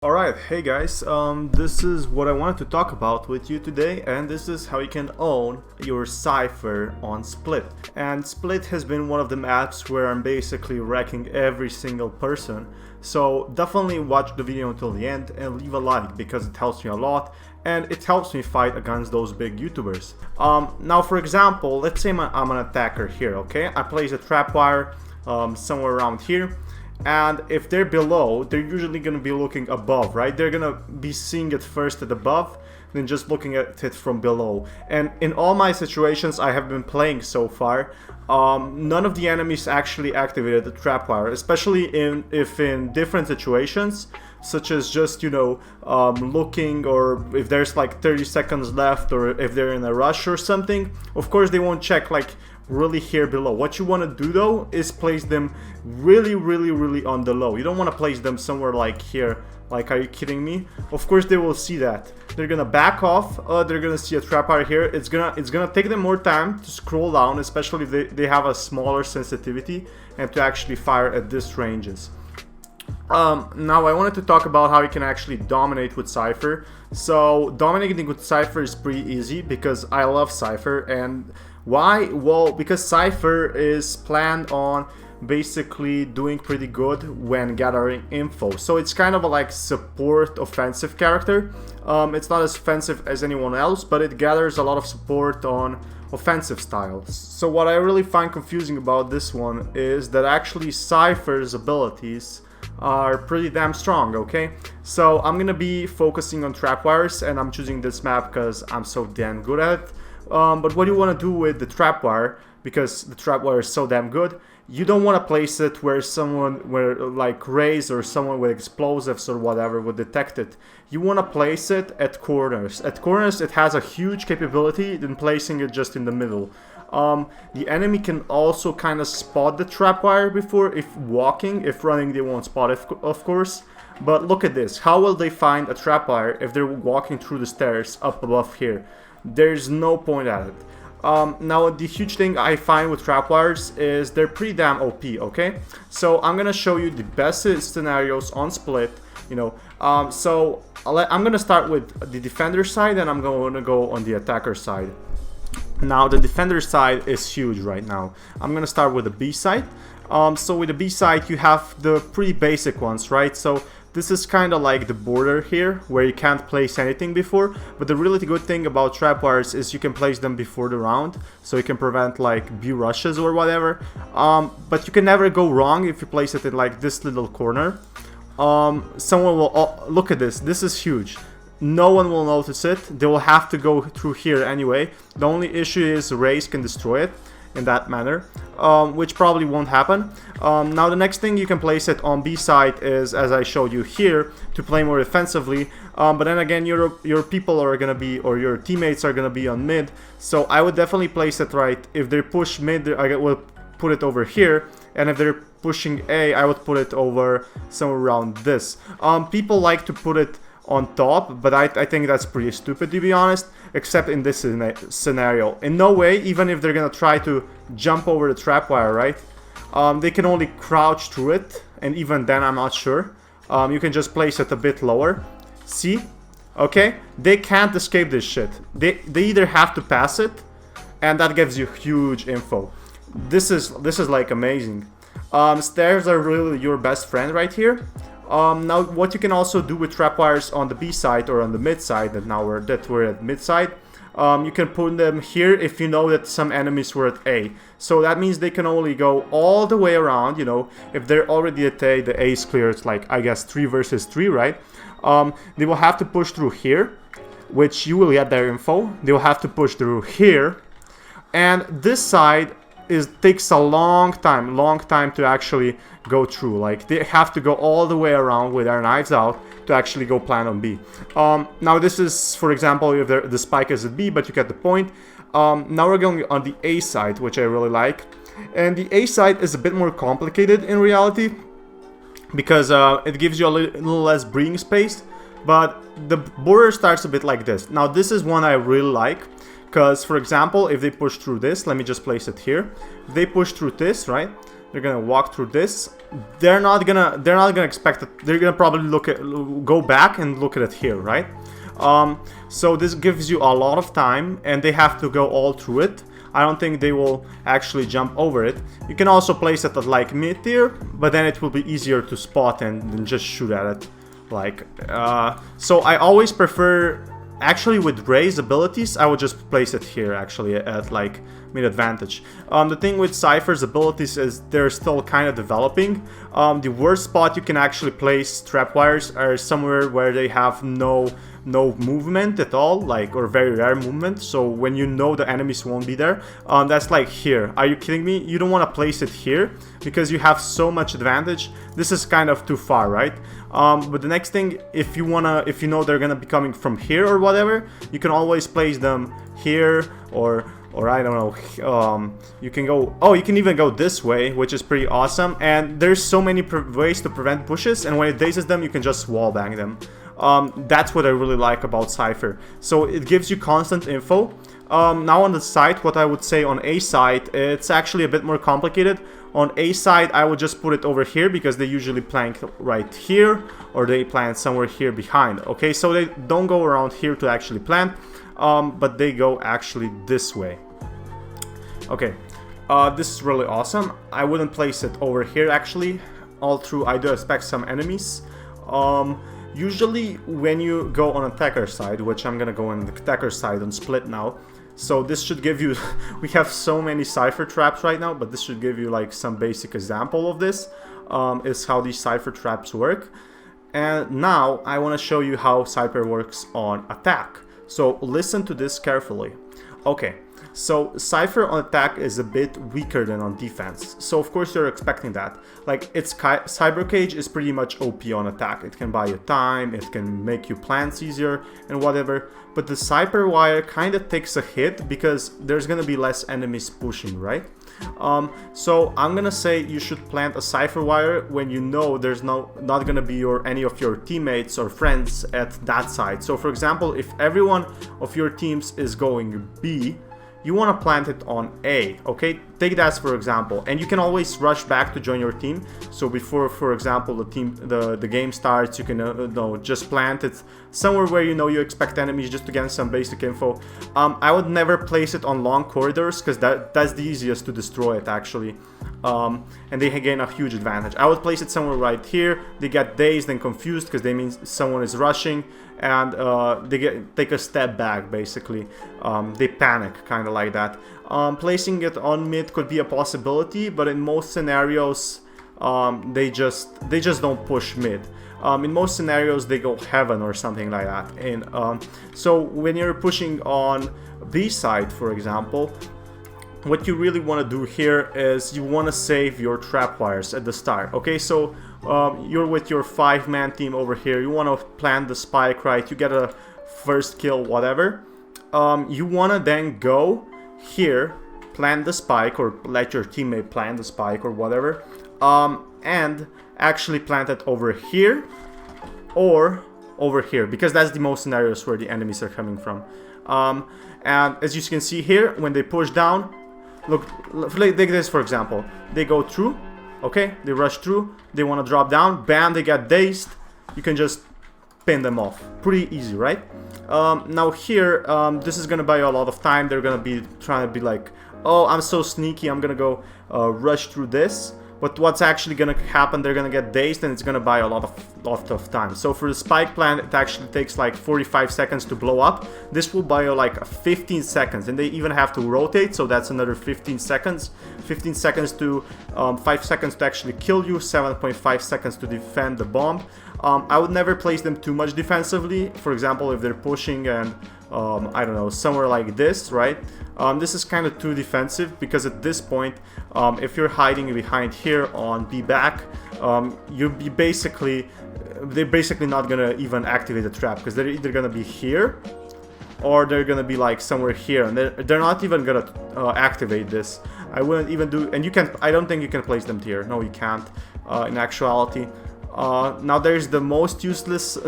Alright, hey guys, this is what I wanted to talk about with you today, and this is how you can own your Cypher on Split. And Split has been one of the maps where I'm basically wrecking every single person, so definitely watch the video until the end and leave a like because it helps me a lot and it helps me fight against those big YouTubers. Now for example, let's say I'm an attacker here, okay? I place a trapwire somewhere around here. And if they're below, they're usually going to be looking above, right? They're going to be seeing it first at above, then just looking at it from below. And in all my situations I have been playing so far, none of the enemies actually activated the trapwire, especially if in different situations, such as just, looking, or if there's like 30 seconds left, or if they're in a rush or something. Of course they won't check like really here below. What you want to do though is place them really on the low. You don't want to place them somewhere like here. Like, are you kidding me? Of course they will see that. They're gonna back off. They're gonna see a trapwire here. It's gonna take them more time to scroll down, especially if they have a smaller sensitivity and to actually fire at these ranges. Now I wanted to talk about how you can actually dominate with Cypher. So dominating with Cypher is pretty easy because I love Cypher. And why? Well, because Cypher is planned on basically doing pretty good when gathering info. So it's kind of a like support offensive character. It's not as offensive as anyone else, but it gathers a lot of support on offensive styles. So what I really find confusing about this one is that actually Cypher's abilities are pretty damn strong, okay? So I'm gonna be focusing on trapwires, and I'm choosing this map because I'm so damn good at it. But what you want to do with the trapwire, because the trapwire is so damn good, you don't want to place it where like Rays or someone with explosives or whatever would detect it. You want to place it at corners. At corners it has a huge capability than placing it just in the middle. The enemy can also kind of spot the trapwire before, if walking. If running they won't spot it, of course. But look at this. How will they find a trapwire if they're walking through the stairs up above here? There's no point at it. Now the huge thing I find with trapwires is they're pretty damn OP, okay? So I'm gonna show you the best scenarios on Split, so I'm gonna start with the defender side, and I'm gonna go on the attacker side. Now the defender side is huge right now. I'm gonna start with the B side. So with the B side you have the pretty basic ones, right? So this is kind of like the border here, where you can't place anything before. But the really good thing about trapwires is you can place them before the round, so you can prevent like B rushes or whatever. But you can never go wrong if you place it in like this little corner. Someone will look at this. This is huge. No one will notice it. They will have to go through here anyway. The only issue is Rays can destroy it in that manner, which probably won't happen. Now the next thing you can place it on B side is, as I showed you here, to play more defensively. But then again, your people are gonna be, or your teammates are gonna be on mid. So I would definitely place it right. If they push mid, I will put it over here, and if they're pushing A, I would put it over somewhere around this. People like to put it on top, but I think that's pretty stupid, to be honest, except in this scenario. In no way, even if they're gonna try to jump over the trapwire, right? They can only crouch through it, and even then I'm not sure. You can just place it a bit lower. See? Okay? They can't escape this shit. They either have to pass it, and that gives you huge info. This is like amazing. Stairs are really your best friend right here. Now what you can also do with trapwires on the B side or on the mid side, that we're at mid side, you can put them here if you know that some enemies were at A. So that means they can only go all the way around, if they're already at A, the A is clear. It's like, I guess, 3 versus 3, right? They will have to push through here, which you will get their info. They will have to push through here, and this side takes a long time to actually go through. Like, they have to go all the way around with their knives out to actually go plant on B. Now this is, for example, if the spike is at B, but you get the point. Now we're going on the A side, which I really like. And the A side is a bit more complicated in reality, because it gives you a little less breathing space, but the border starts a bit like this. Now this is one I really like, because, for example, if they push through this, let me just place it here. If they push through this, right, they're gonna walk through this, they're not gonna expect it. They're gonna probably go back and look at it here, right? So this gives you a lot of time, and they have to go all through it. I don't think they will actually jump over it. You can also place it at like mid tier, but then it will be easier to spot and just shoot at it. Like, so I always prefer, actually with Ray's abilities, I would just place it here actually at like mid advantage. The thing with Cypher's abilities is they're still kind of developing. The worst spot you can actually place trapwires are somewhere where they have no movement at all, like, or very rare movement, so when you know the enemies won't be there. That's like here. Are you kidding me? You don't want to place it here because you have so much advantage. This is kind of too far, right? But the next thing, if you know they're gonna be coming from here or whatever, you can always place them here, or I don't know, you can go, oh, you can even go this way, which is pretty awesome. And there's so many ways to prevent pushes, and when it dazes them, you can just wallbang them. That's what I really like about Cypher. So it gives you constant info. Now on the site, what I would say on A side, it's actually a bit more complicated. On A side, I would just put it over here because they usually plant right here, or they plant somewhere here behind. Okay, so they don't go around here to actually plant, but they go actually this way. Okay, this is really awesome. I wouldn't place it over here actually. All through, I do expect some enemies. Usually when you go on attacker side, which I'm gonna go on the attacker side on split now, so this should give you, we have so many Cypher traps right now, but this should give you like some basic example of this, is how these Cypher traps work. And now I want to show you how Cypher works on attack. So listen to this carefully. Okay, so Cypher on attack is a bit weaker than on defense. So of course you're expecting that. Like, its Cyber Cage is pretty much OP on attack. It can buy you time, it can make you plants easier and whatever. But the Cypher Wire kind of takes a hit because there's gonna be less enemies pushing, right? So I'm gonna say you should plant a Cypher Wire when you know there's not gonna be any of your teammates or friends at that side. So for example, if everyone of your teams is going B, you want to plant it on A, okay? Take that for example, and you can always rush back to join your team. So before, for example, the game starts, you can just plant it somewhere where you know you expect enemies, just to get some basic info. I would never place it on long corridors because that's the easiest to destroy it actually, and they gain a huge advantage. I would place it somewhere right here. They get dazed and confused because they mean someone is rushing, and they take a step back basically. They panic, kind of like that. Placing it on mid could be a possibility, but in most scenarios they just don't push mid. In most scenarios they go heaven or something like that. And so when you're pushing on B side, for example, what you really want to do here is you want to save your trapwires at the start. Okay, so you're with your 5-man team over here. You want to plant the spike, right? You get a first kill, whatever. You want to then go here, plant the spike, or let your teammate plant the spike or whatever, and actually plant it over here or over here, because that's the most scenarios where the enemies are coming from. And as you can see here, when they push down, look like this for example, they go through, okay, they rush through, they want to drop down, bam, they get dazed, you can just pin them off. Pretty easy, right? Now here, this is gonna buy you a lot of time. They're gonna be trying to be like, oh, I'm so sneaky, I'm gonna go rush through this. But what's actually gonna happen, they're gonna get dazed, and it's gonna buy a lot of time. So for the spike plant, it actually takes like 45 seconds to blow up. This will buy you like 15 seconds, and they even have to rotate, so that's another 15 seconds. 15 seconds to 5 seconds to actually kill you, 7.5 seconds to defend the bomb. I would never place them too much defensively. For example, if they're pushing and I don't know, somewhere like this, right? This is kind of too defensive, because at this point, if you're hiding behind here on B back, they're basically not gonna even activate the trap, because they're either gonna be here or they're gonna be like somewhere here, and they're not even gonna activate this. I wouldn't even do, and I don't think you can place them here. No, you can't. In actuality. Now there's the most useless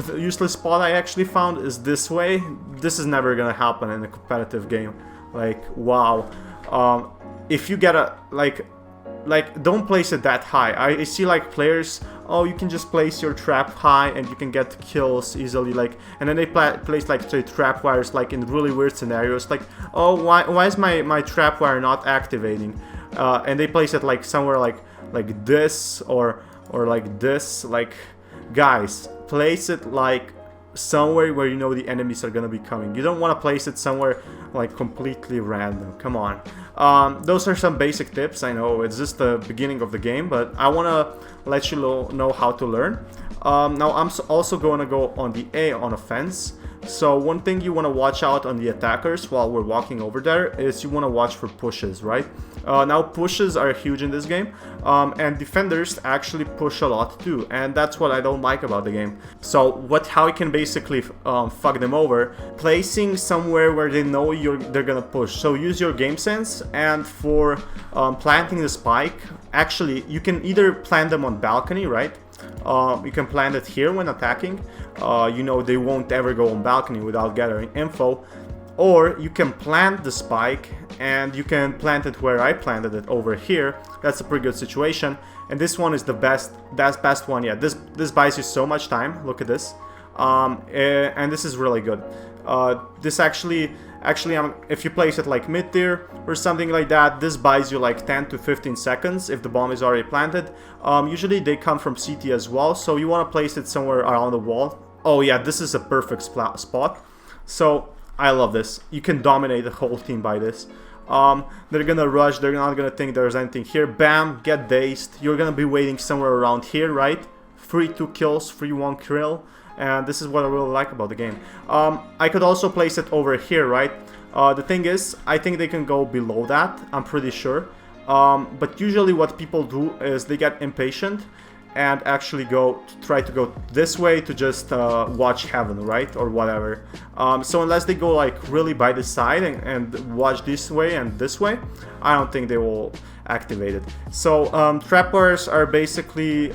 spot I actually found is this way. This is never gonna happen in a competitive game. Like, wow. If you get like, don't place it that high. I see like players, oh, you can just place your trap high and you can get kills easily, like, and then they place like, say, trap wires like in really weird scenarios, like, oh, why is my trap wire not activating? And they place it like somewhere like this or like this. Like, guys, place it like somewhere where you know the enemies are gonna be coming. You don't want to place it somewhere like completely random. Come on. Those are some basic tips. I know it's just the beginning of the game, but I want to let you know how to learn. Now I'm also going to go on the A on offense. So one thing you want to watch out on the attackers while we're walking over there is you want to watch for pushes, right? Now pushes are huge in this game, and defenders actually push a lot too, and that's what I don't like about the game. So how you can basically fuck them over, placing somewhere where they know they're gonna push. So use your game sense, and for planting the spike, actually you can either plant them on balcony, right? You can plant it here when attacking. You know they won't ever go on balcony without gathering info. Or you can plant the spike, and you can plant it where I planted it over here. That's a pretty good situation. And this one is the best one yet. This buys you so much time. Look at this. And this is really good. This actually, if you place it like mid-tier or something like that, this buys you like 10 to 15 seconds if the bomb is already planted. Usually they come from CT as well, so you want to place it somewhere around the wall. Oh yeah, this is a perfect spot. So I love this. You can dominate the whole team by this. They're gonna rush, they're not gonna think there's anything here. Bam, get dazed. You're gonna be waiting somewhere around here, right? Free 2 kills, free 1 kill. And this is what I really like about the game. I could also place it over here, right? The thing is, I think they can go below that, I'm pretty sure. But usually what people do is they get impatient and actually try to go this way to just watch heaven, right? Or whatever. So unless they go like really by the side and watch this way and this way, I don't think they will activate it. So trapwires are basically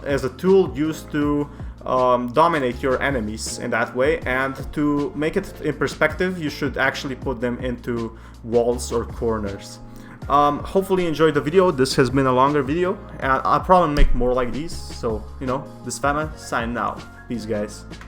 as a tool used to dominate your enemies in that way, and to make it in perspective, you should actually put them into walls or corners. Hopefully you enjoyed the video. This has been a longer video, and I'll probably make more like these. So, you know, this Fama signing out. Peace, guys.